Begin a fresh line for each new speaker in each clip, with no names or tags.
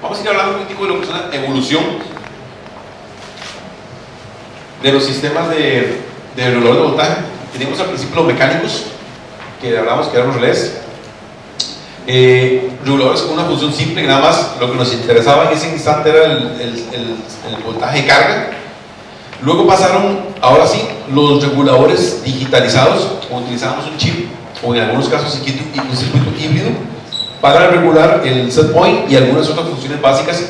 Vamos a ir hablando un poquito de lo que es una evolución de los sistemas de regulador de voltaje. Teníamos al principio los mecánicos, que hablamos que eran los relés. Reguladores con una función simple, nada más lo que nos interesaba en ese instante era el voltaje de carga. Luego pasaron, ahora sí, los reguladores digitalizados. Utilizamos un chip o en algunos casos un circuito híbrido para regular el set point y algunas otras funciones básicas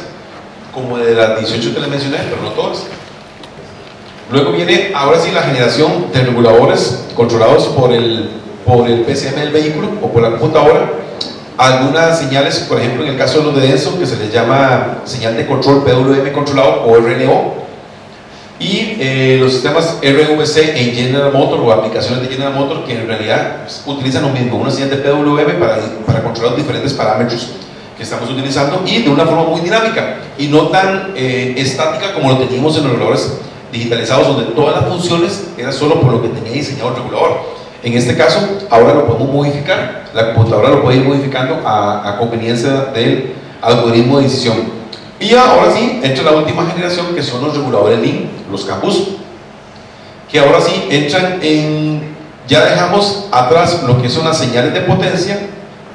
como de las 18 que les mencioné, pero no todas. Luego viene ahora sí la generación de reguladores controlados por el PCM del vehículo o por la computadora. Algunas señales, por ejemplo en el caso de los de Denso, que se les llama señal de control PWM controlado o RLO, y los sistemas RVC en General Motor o aplicaciones de General Motor que en realidad utilizan lo mismo, una señal de PWM para controlar los diferentes parámetros que estamos utilizando y de una forma muy dinámica y no tan estática como lo teníamos en los reguladores digitalizados, donde todas las funciones eran solo por lo que tenía diseñado el regulador. En este caso, ahora lo podemos modificar, la computadora lo puede ir modificando a conveniencia del algoritmo de decisión. Y ahora sí, entra la última generación, que son los reguladores Lean, los Campus, que ahora sí entran en, ya dejamos atrás lo que son las señales de potencia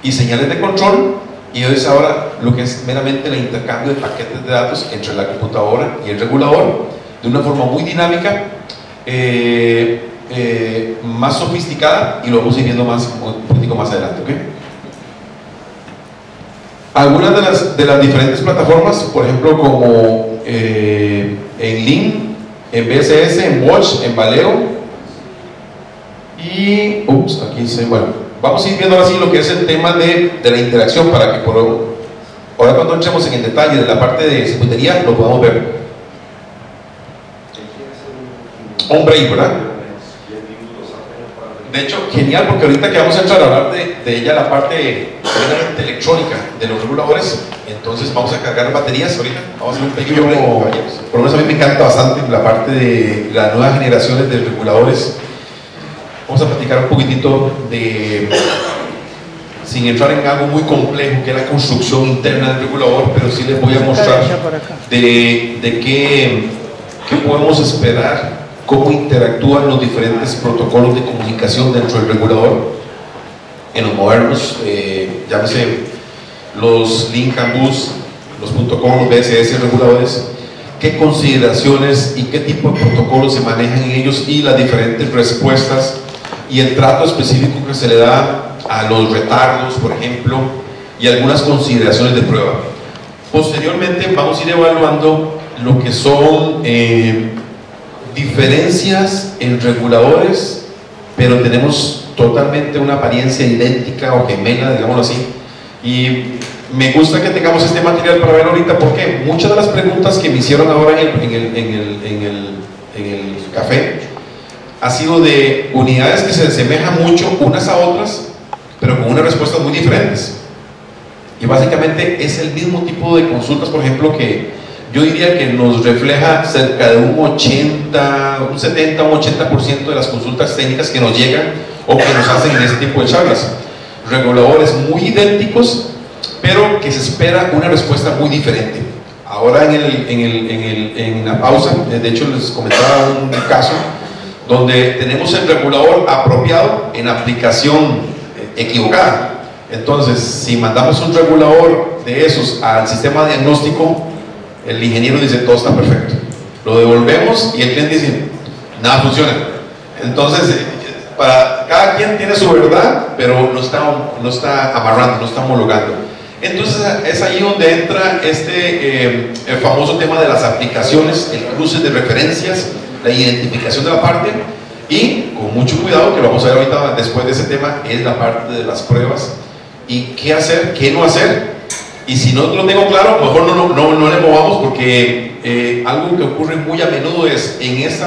y señales de control, y es ahora lo que es meramente el intercambio de paquetes de datos entre la computadora y el regulador, de una forma muy dinámica, más sofisticada, y lo vamos a ir viendo un poquito más adelante, ¿ok? Algunas de las diferentes plataformas, por ejemplo, como en Lean, en BSS, en Watch, en Valeo, y aquí se, bueno, vamos a ir viendo así lo que es el tema de la interacción para que ahora cuando entremos en el detalle de la parte de circuitería lo podamos ver. Un break, ¿verdad? De hecho, genial, porque ahorita que vamos a entrar a hablar de ella, la parte electrónica de los reguladores, entonces vamos a cargar baterías ahorita, vamos a hacer un pequeño break. Por lo menos a mí me encanta bastante la parte de las nuevas generaciones de reguladores. Vamos a platicar un poquitito de, sin entrar en algo muy complejo, que es la construcción interna del regulador, pero sí les voy a mostrar de qué podemos esperar, cómo interactúan los diferentes protocolos de comunicación dentro del regulador en los modernos, llámese los Lean Campus, los .com, los BSS reguladores, qué consideraciones y qué tipo de protocolos se manejan en ellos y las diferentes respuestas y el trato específico que se le da a los retardos, por ejemplo, y algunas consideraciones de prueba. Posteriormente vamos a ir evaluando lo que son diferencias en reguladores, pero tenemos totalmente una apariencia idéntica o gemela, digámoslo así, y me gusta que tengamos este material para ver ahorita, porque muchas de las preguntas que me hicieron ahora en el café ha sido de unidades que se asemejan mucho unas a otras, pero con unas respuestas muy diferentes, y básicamente es el mismo tipo de consultas, por ejemplo, que yo diría que nos refleja cerca de un 70, un 80% de las consultas técnicas que nos llegan o que nos hacen en este tipo de charlas. Reguladores muy idénticos, pero que se espera una respuesta muy diferente. Ahora en la pausa, de hecho les comentaba un caso donde tenemos el regulador apropiado en aplicación equivocada. Entonces, si mandamos un regulador de esos al sistema diagnóstico, el ingeniero dice todo está perfecto, lo devolvemos y el cliente dice nada funciona. Entonces para cada quien tiene su verdad, pero no está amarrando, no está homologando. Entonces es ahí donde entra el famoso tema de las aplicaciones, el cruce de referencias, la identificación de la parte, y con mucho cuidado, que lo vamos a ver ahorita después de ese tema, es la parte de las pruebas y qué hacer, qué no hacer. Y si no lo tengo claro, mejor no le movamos, porque algo que ocurre muy a menudo es en este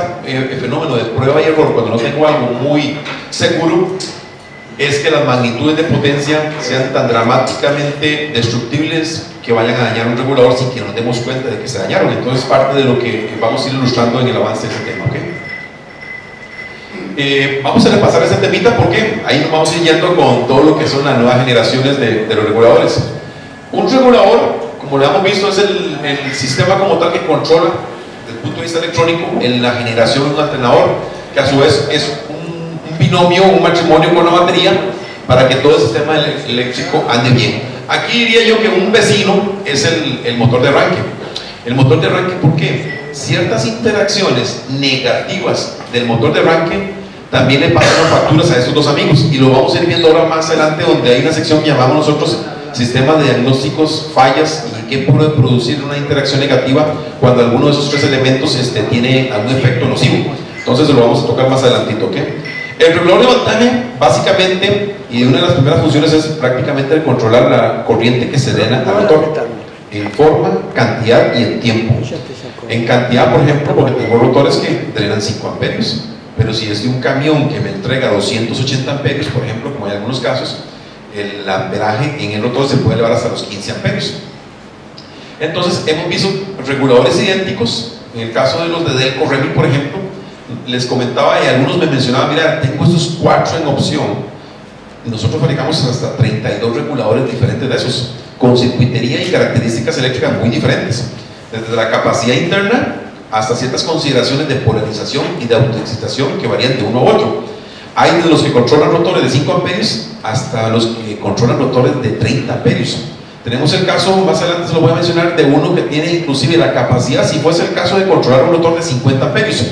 fenómeno de prueba y error, cuando no tengo algo muy seguro, es que las magnitudes de potencia sean tan dramáticamente destructibles que vayan a dañar un regulador sin que nos demos cuenta de que se dañaron. Entonces parte de lo que vamos a ir ilustrando en el avance de ese tema, ¿okay? Vamos a repasar ese temita porque ahí nos vamos a ir yendo con todo lo que son las nuevas generaciones de los reguladores. Un regulador como lo hemos visto, es el sistema como tal que controla, desde el punto de vista electrónico, en la generación de un alternador, que a su vez es un binomio, un matrimonio con la batería, para que todo el sistema eléctrico ande bien. Aquí diría yo que un vecino es el motor de arranque. El motor de arranque, ¿por qué? Ciertas interacciones negativas del motor de arranque también le pasan facturas a estos dos amigos, y lo vamos a ir viendo ahora más adelante, donde hay una sección que llamamos nosotros sistema de diagnósticos, fallas, y qué puede producir una interacción negativa cuando alguno de esos tres elementos tiene algún efecto nocivo. Entonces lo vamos a tocar más adelantito, ¿ok? El regulador de voltaje, básicamente, y una de las primeras funciones es prácticamente el controlar la corriente que se drena al motor, en forma, cantidad y en tiempo. En cantidad, por ejemplo, porque tengo rotores que drenan 5 amperios, pero si es de un camión que me entrega 280 amperios, por ejemplo, como hay algunos casos, el amperaje en el rotor se puede elevar hasta los 15 amperios. Entonces, hemos visto reguladores idénticos. En el caso de los de Delco Remy, por ejemplo, les comentaba, y algunos me mencionaban, mira, tengo estos 4 en opción. Nosotros fabricamos hasta 32 reguladores diferentes de esos, con circuitería y características eléctricas muy diferentes, desde la capacidad interna hasta ciertas consideraciones de polarización y de autoexcitación que varían de uno a otro. Hay de los que controlan rotores de 5 amperios hasta los que controlan rotores de 30 amperios. Tenemos el caso, más adelante se lo voy a mencionar, de uno que tiene inclusive la capacidad, si fuese el caso, de controlar un rotor de 50 amperios,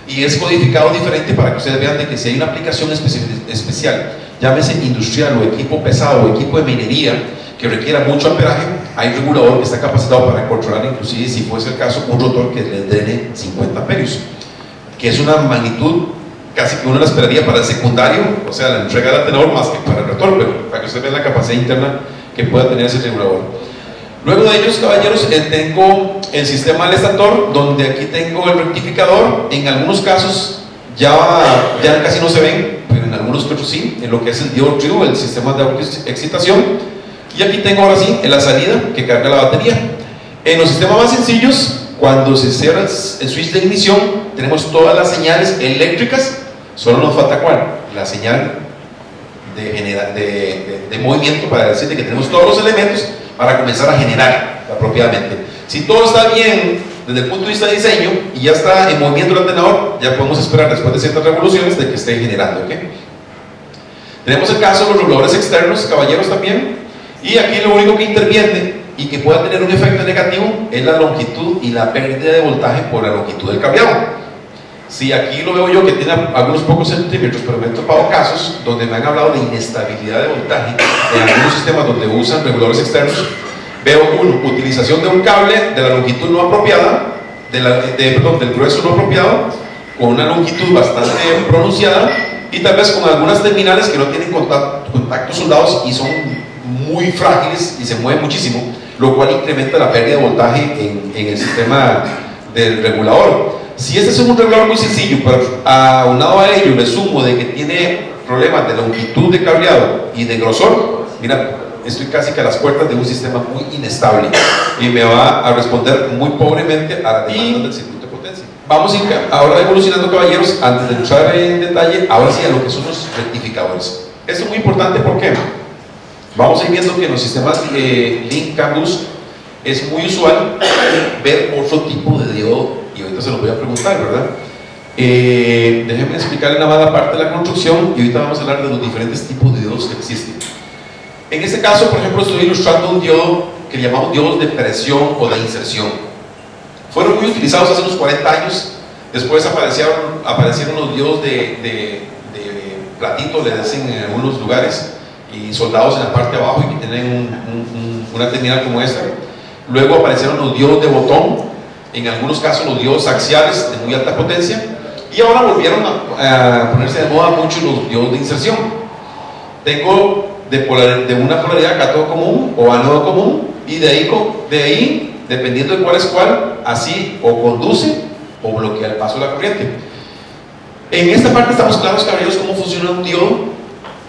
y es codificado diferente para que ustedes vean de que si hay una aplicación especial, llámese industrial o equipo pesado o equipo de minería que requiera mucho amperaje, hay un regulador que está capacitado para controlar, inclusive si fuese el caso, un rotor que le drene 50 amperios, que es una magnitud casi que uno la esperaría para el secundario, o sea, la entrega del tenor más que para el rotor, pero para que ustedes vean la capacidad interna que pueda tener ese regulador. Luego de ellos, caballeros, tengo el sistema del estator, donde aquí tengo el rectificador. En algunos casos ya casi no se ven, pero en algunos otros sí, en lo que es el diode trio, el sistema de autoexcitación. Y aquí tengo ahora sí en la salida que carga la batería. En los sistemas más sencillos, cuando se cierra el switch de ignición, tenemos todas las señales eléctricas, solo nos falta ¿cuál? La señal de movimiento, para decirle que tenemos todos los elementos para comenzar a generar apropiadamente. Si todo está bien desde el punto de vista de diseño y ya está en movimiento el alternador, ya podemos esperar después de ciertas revoluciones de que esté generando, ¿ok? Tenemos el caso de los reguladores externos, caballeros, también, y aquí lo único que interviene y que pueda tener un efecto negativo es la longitud y la pérdida de voltaje por la longitud del cableado. Si aquí lo veo yo que tiene algunos pocos centímetros, pero me he topado casos donde me han hablado de inestabilidad de voltaje en algunos sistemas donde usan reguladores externos. Veo utilización de un cable de la longitud no apropiada, del grueso no apropiado, con una longitud bastante pronunciada, y tal vez con algunas terminales que no tienen contactos soldados y son muy frágiles y se mueven muchísimo, lo cual incrementa la pérdida de voltaje en el sistema del regulador. Si este es un regulador muy sencillo, pero aunado a ello le sumo de que tiene problemas de longitud de cableado y de grosor, mira, estoy casi que a las puertas de un sistema muy inestable y me va a responder muy pobremente a la demanda del circuito de potencia. Vamos a ir ahora evolucionando, caballeros, antes de entrar en detalle, ahora sí a lo que son los rectificadores. Esto es muy importante porque vamos a ir viendo que en los sistemas Link CAN-bus es muy usual ver otro tipo de diodo, y ahorita se los voy a preguntar, ¿verdad? Déjenme explicarle nada más la parte de la construcción y ahorita vamos a hablar de los diferentes tipos de diodos que existen. En este caso, por ejemplo, estoy ilustrando un diodo que llamamos diodos de presión o de inserción. Fueron muy utilizados hace unos 40 años. Después aparecieron los diodos de platito, le dicen en algunos lugares, y soldados en la parte de abajo y que tienen una terminal como esta. Luego aparecieron los diodos de botón, en algunos casos los diodos axiales de muy alta potencia, y ahora volvieron a ponerse de moda mucho los diodos de inserción. Tengo de una polaridad cátodo común o ánodo común, y de ahí, dependiendo de cuál es cuál, así o conduce o bloquea el paso de la corriente. En esta parte estamos claros, caballeros, cómo funciona un diodo.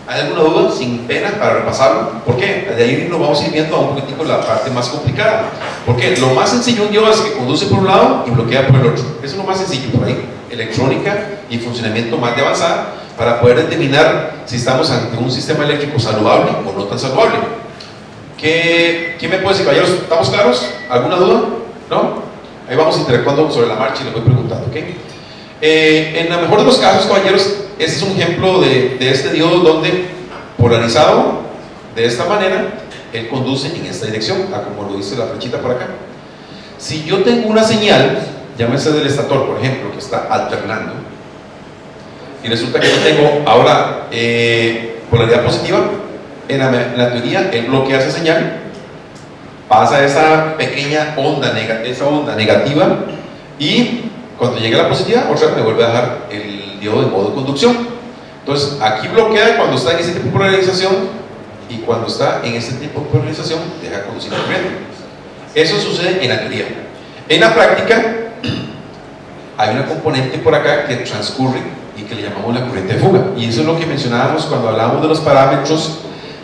¿Hay alguna duda? Sin pena para repasarlo. ¿Por qué? De ahí nos vamos a ir viendo a un poquitico la parte más complicada. Porque lo más sencillo un diodo es que conduce por un lado y bloquea por el otro. Eso es lo más sencillo por ahí. Electrónica y funcionamiento más de avanzada para poder determinar si estamos ante un sistema eléctrico saludable o no tan saludable. ¿Quién me puede decir, caballeros? ¿Estamos claros? ¿Alguna duda? ¿No? Ahí vamos interactuando sobre la marcha y les voy preguntando, ¿ok? En el mejor de los casos, caballeros, este es un ejemplo de este diodo donde, polarizado de esta manera, él conduce en esta dirección, a como lo dice la flechita por acá. Si yo tengo una señal, llámese del estator, por ejemplo, que está alternando, y resulta que yo tengo ahora polaridad positiva, en la teoría él bloquea esa señal, pasa esa pequeña onda, esa onda negativa, y cuando llegue a la positiva, otra vez me vuelve a dejar el diodo en modo de conducción. Entonces aquí bloquea cuando está en ese tipo de polarización, y cuando está en ese tipo de polarización deja conducir la corriente. Eso sucede en la teoría. En la práctica hay una componente por acá que transcurre y que le llamamos la corriente de fuga, y eso es lo que mencionábamos cuando hablábamos de los parámetros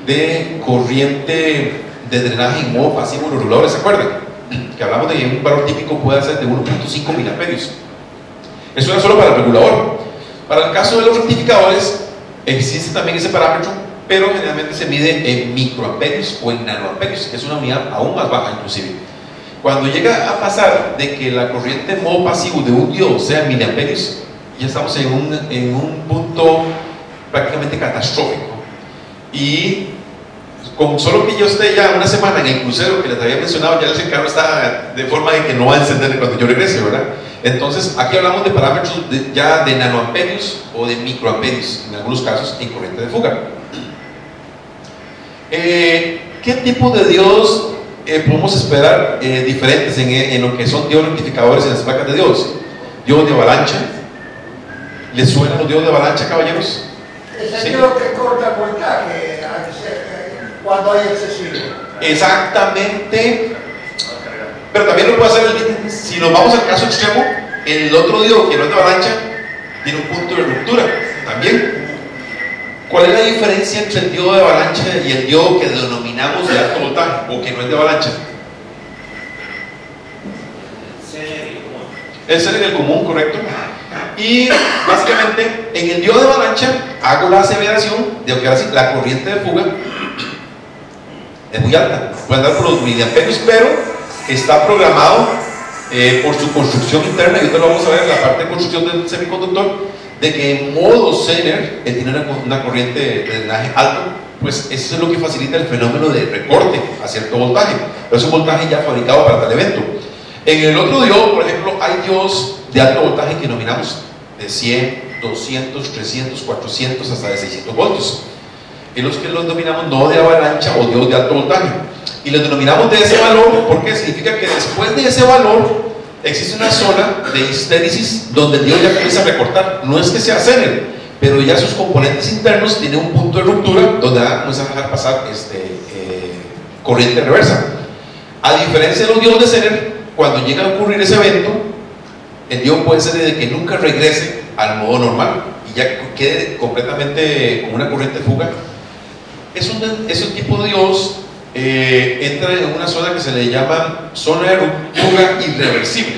de corriente de drenaje en modo pasivo los reguladores. ¿Se acuerdan? Que hablamos de que un valor típico puede ser de 1.5 miliamperios. Eso era solo para el regulador. Para el caso de los rectificadores existe también ese parámetro, pero generalmente se mide en microamperios o en nanoamperios, que es una unidad aún más baja inclusive. Cuando llega a pasar de que la corriente en modo pasivo de un diodo sea en miliamperios, ya estamos en un punto prácticamente catastrófico. Y con solo que yo esté ya una semana en el crucero que les había mencionado, ya el carro está de forma de que no va a encender cuando yo regrese, ¿verdad? Entonces aquí hablamos de parámetros ya de nanoamperios o de microamperios, en algunos casos en corriente de fuga. ¿Qué tipo de diodos podemos esperar diferentes en lo que son diodos rectificadores en las placas de diodos? Diodos de avalancha. ¿Les suenan los diodos de avalancha, caballeros?
Es el diodo que corta el voltaje cuando hay excesivo.
Exactamente. Pero también lo puede hacer si nos vamos al caso extremo, el otro diodo que no es de avalancha tiene un punto de ruptura también. ¿Cuál es la diferencia entre el diodo de avalancha y el diodo que denominamos de alto voltaje o que no es de avalancha? Es ser en el común, correcto. Y básicamente en el diodo de avalancha hago la aseveración de que ahora sí, la corriente de fuga es muy alta, puede andar por los miliamperios, pero está programado por su construcción interna, y ahorita lo vamos a ver en la parte de construcción del semiconductor, de que en modo Zener él tiene una corriente de drenaje alto, pues eso es lo que facilita el fenómeno de recorte a cierto voltaje, pero es un voltaje ya fabricado para tal evento. En el otro diodo, por ejemplo, hay diodos de alto voltaje que nominamos de 100, 200, 300, 400 hasta de 600 voltios, y los que los denominamos no de avalancha o diodos de alto voltaje, y los denominamos de ese valor porque significa que después de ese valor existe una zona de histéresis donde el diodo ya comienza a recortar. No es que sea Zener, pero ya sus componentes internos tienen un punto de ruptura donde comienza a dejar pasar corriente reversa. A diferencia de los diodos de Zener, cuando llega a ocurrir ese evento, el diodo puede ser de que nunca regrese al modo normal y ya quede completamente con una corriente de fuga. Es un tipo de diodos entra en una zona que se le llama zona de fuga irreversible.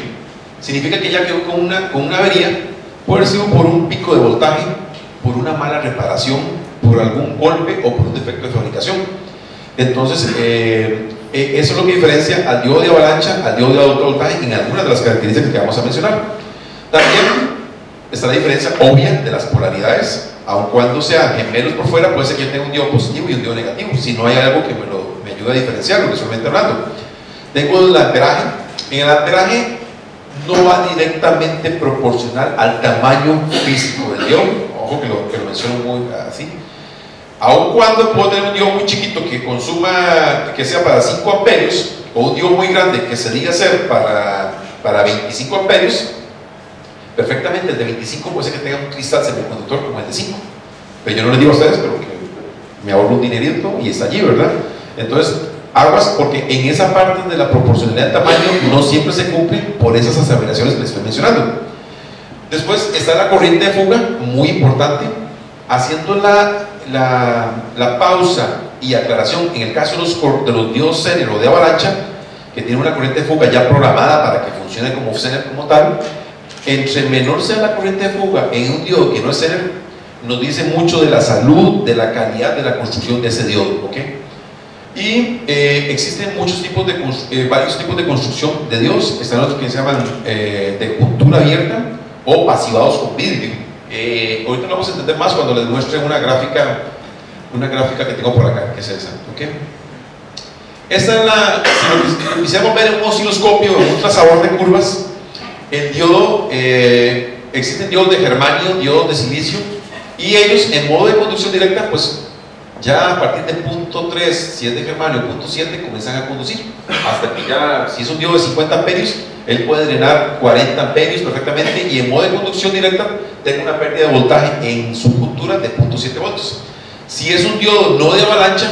Significa que ya quedó con una avería, puede haber sido por un pico de voltaje, por una mala reparación, por algún golpe o por un defecto de fabricación. Entonces eso es lo que diferencia al diodo de avalancha al diodo de alto voltaje en algunas de las características que vamos a mencionar. También está la diferencia obvia de las polaridades. Aun cuando sean gemelos por fuera, puede ser que yo tenga un diodo positivo y un diodo negativo, si no hay algo que me ayude a diferenciarlo, visualmente hablando. Tengo el amperaje. En el amperaje no va directamente proporcional al tamaño físico del diodo. Ojo que lo menciono muy así. Aun cuando puedo tener un diodo muy chiquito que consuma, que sea para 5 amperios, o un diodo muy grande que se diga ser para 25 amperios, perfectamente el de 25 puede ser que tenga un cristal semiconductor como el de 5, pero yo no les digo a ustedes, pero que me ahorro un dinerito y está allí, ¿verdad? Entonces aguas, porque en esa parte de la proporcionalidad de tamaño no siempre se cumple por esas aseveraciones que les estoy mencionando. Después está la corriente de fuga, muy importante, haciendo la pausa y aclaración en el caso de los diodos Zener o de avalancha, que tienen una corriente de fuga ya programada para que funcione como Zener como tal. Entre menor sea la corriente de fuga en un diodo que no es Zener, nos dice mucho de la salud, de la calidad de la construcción de ese diodo, ¿ok? Y existen varios tipos de construcción de Dios. Están los que se llaman de juntura abierta o pasivados con vidrio. Ahorita lo vamos a entender más cuando les muestre una gráfica que tengo por acá, que es esa. ¿Okay? Esta es si lo quisiéramos ver en un osciloscopio, en un trazador de curvas, el diodo, existen diodos de germanio, diodos de silicio, y ellos en modo de conducción directa, pues ya a partir del punto 3, si es de germanio, punto 7, comienzan a conducir, hasta que ya, si es un diodo de 50 amperios, él puede drenar 40 amperios perfectamente, y en modo de conducción directa, tenga una pérdida de voltaje en su juntura de 0.7 voltios. Si es un diodo no de avalancha,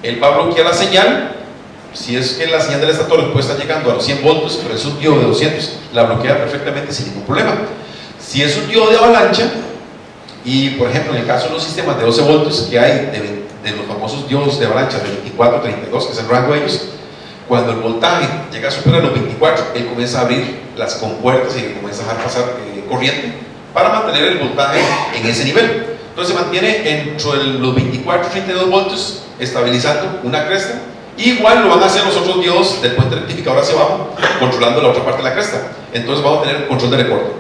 él va a bloquear la señal. Si es que la señal del estator puede estar llegando a los 100 voltios, pero es un diodo de 200, la bloquea perfectamente sin ningún problema. Si es un diodo de avalancha, y por ejemplo en el caso de los sistemas de 12 voltios que hay de los famosos diodos de avalancha de 24 32, que es el rango de ellos, cuando el voltaje llega a superar los 24, él comienza a abrir las compuertas y comienza a dejar pasar corriente para mantener el voltaje en ese nivel. Entonces se mantiene entre los 24 y 32 voltios, estabilizando una cresta. Igual lo van a hacer los otros diodos del puente rectificador hacia abajo, controlando la otra parte de la cresta. Entonces vamos a tener control de recorte.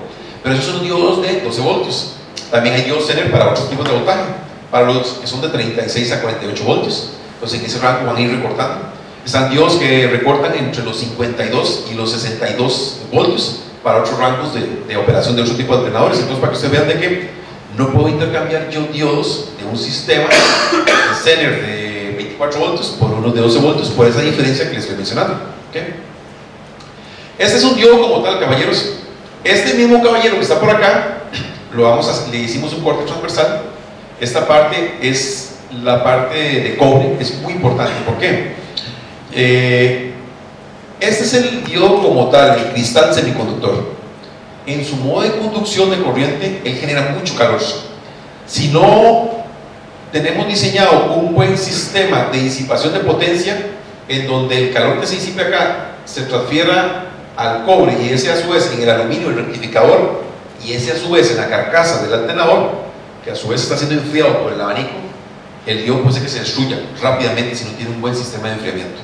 Pero esos son diodos de 12 voltios. También hay diodos Zener para otros tipos de voltaje, para los que son de 36 a 48 voltios. Entonces en ese rango van a ir recortando. Están diodos que recortan entre los 52 y los 62 voltios para otros rangos de operación de otro tipo de alternadores. Entonces, para que ustedes vean de que no puedo intercambiar yo diodos de un sistema de Zener de 24 voltios por unos de 12 voltios por esa diferencia que les estoy mencionando. ¿Okay? Este es un diodo como tal, caballeros. Este mismo caballero que está por acá, le hicimos un corte transversal. Esta parte es la parte de cobre, es muy importante. ¿Por qué? Este es el diodo como tal, el cristal semiconductor. En su modo de conducción de corriente, él genera mucho calor. Si no tenemos diseñado un buen sistema de disipación de potencia, en donde el calor que se disipe acá se transfiera al cobre y ese a su vez en el aluminio, el rectificador, y ese a su vez en la carcasa del alternador, que a su vez está siendo enfriado por el abanico, el diodo puede ser que se destruya rápidamente si no tiene un buen sistema de enfriamiento.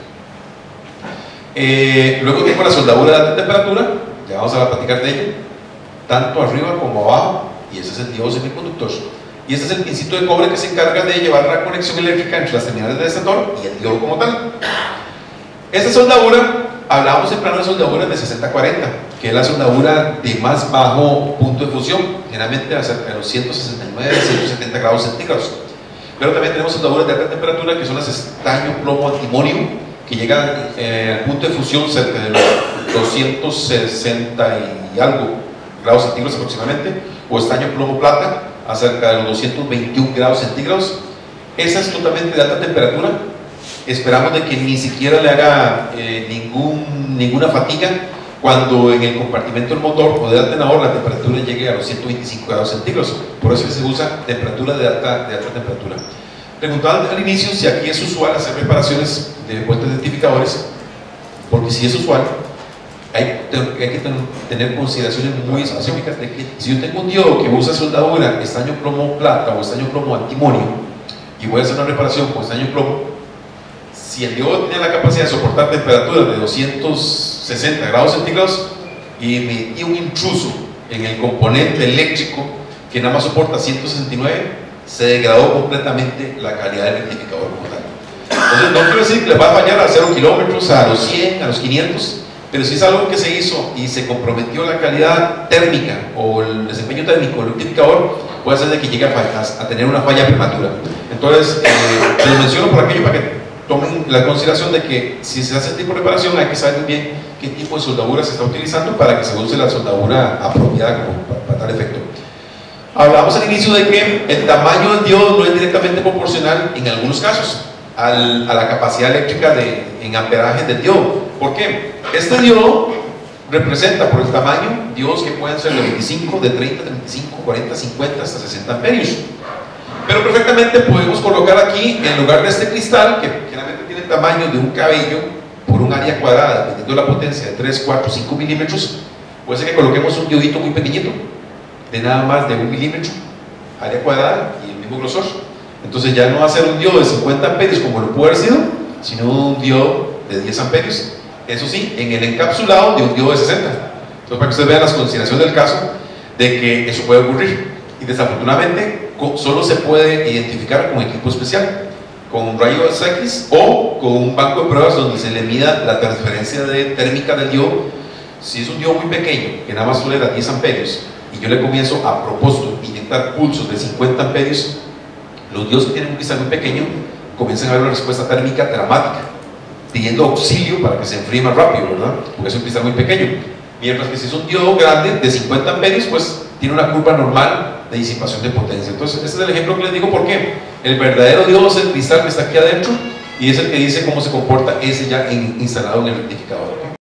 Luego tengo la soldadura de alta temperatura, ya vamos a platicar de ello, tanto arriba como abajo, y ese es el diodo semiconductor. Y este es el pincito de cobre que se encarga de llevar la conexión eléctrica entre las terminales del estator y el diodo como tal. Esta soldadura, hablábamos en plano de soldaduras de 60-40, que es la soldadura de más bajo punto de fusión, generalmente cerca de los 169, 170 grados centígrados. Pero también tenemos soldaduras de alta temperatura que son las estaño, plomo, antimonio, que llegan al punto de fusión cerca de los 260 y algo grados centígrados aproximadamente, o estaño, plomo, plata, a cerca de los 221 grados centígrados. Esa es totalmente de alta temperatura. Esperamos de que ni siquiera le haga ninguna fatiga cuando en el compartimento del motor o del alternador la temperatura llegue a los 125 grados centígrados. Por eso es que se usa temperatura de alta temperatura. Preguntaban al inicio si aquí es usual hacer reparaciones de puentes rectificadores, porque si es usual, hay que tener consideraciones muy específicas de que si yo tengo un diodo que usa soldadura estaño plomo plata o estaño plomo antimonio y voy a hacer una reparación con estaño plomo, si el diodo tiene la capacidad de soportar temperaturas de 260 grados centígrados y metí un intruso en el componente eléctrico que nada más soporta 169, se degradó completamente la calidad del rectificador como tal. Entonces no quiero decir que le va a fallar a 0 kilómetros, a los 100, a los 500, pero si es algo que se hizo y se comprometió la calidad térmica o el desempeño térmico del rectificador, puede ser de que llegue a tener una falla prematura. Entonces, se lo menciono por aquello para que tomen la consideración de que si se hace este tipo de reparación hay que saber muy bien qué tipo de soldadura se está utilizando para que se use la soldadura apropiada para tal efecto. Hablamos al inicio de que el tamaño del diodo no es directamente proporcional en algunos casos a la capacidad eléctrica en amperaje del diodo. ¿Por qué? Este diodo representa por el tamaño diodos que pueden ser de 25, de 30, de 25, 40, 50 hasta 60 amperios. Pero perfectamente podemos colocar aquí, en lugar de este cristal, que generalmente tiene el tamaño de un cabello por un área cuadrada, dependiendo de la potencia de 3, 4, 5 milímetros, puede ser que coloquemos un diodito muy pequeñito, de nada más de 1 milímetro, área cuadrada y el mismo grosor. Entonces ya no va a ser un diodo de 50 amperios como lo pudo haber sido, sino un diodo de 10 amperios. Eso sí, en el encapsulado de un diodo de 60. Entonces, para que ustedes vean las consideraciones del caso de que eso puede ocurrir. Y desafortunadamente, solo se puede identificar con equipo especial, con rayos X o con un banco de pruebas donde se le mida la transferencia térmica del diodo. Si es un diodo muy pequeño, que nada más tolera 10 amperios, y yo le comienzo a propósito inyectar pulsos de 50 amperios, los diodos que tienen un cristal muy pequeño comienzan a ver una respuesta térmica dramática, pidiendo auxilio para que se enfríe más rápido, ¿verdad? Porque es un cristal muy pequeño. Mientras que si es un diodo grande de 50 amperios, pues tiene una curva normal de disipación de potencia. Entonces, este es el ejemplo que les digo. ¿Por qué? El verdadero diodo es el cristal que está aquí adentro y es el que dice cómo se comporta ese ya instalado en el rectificador.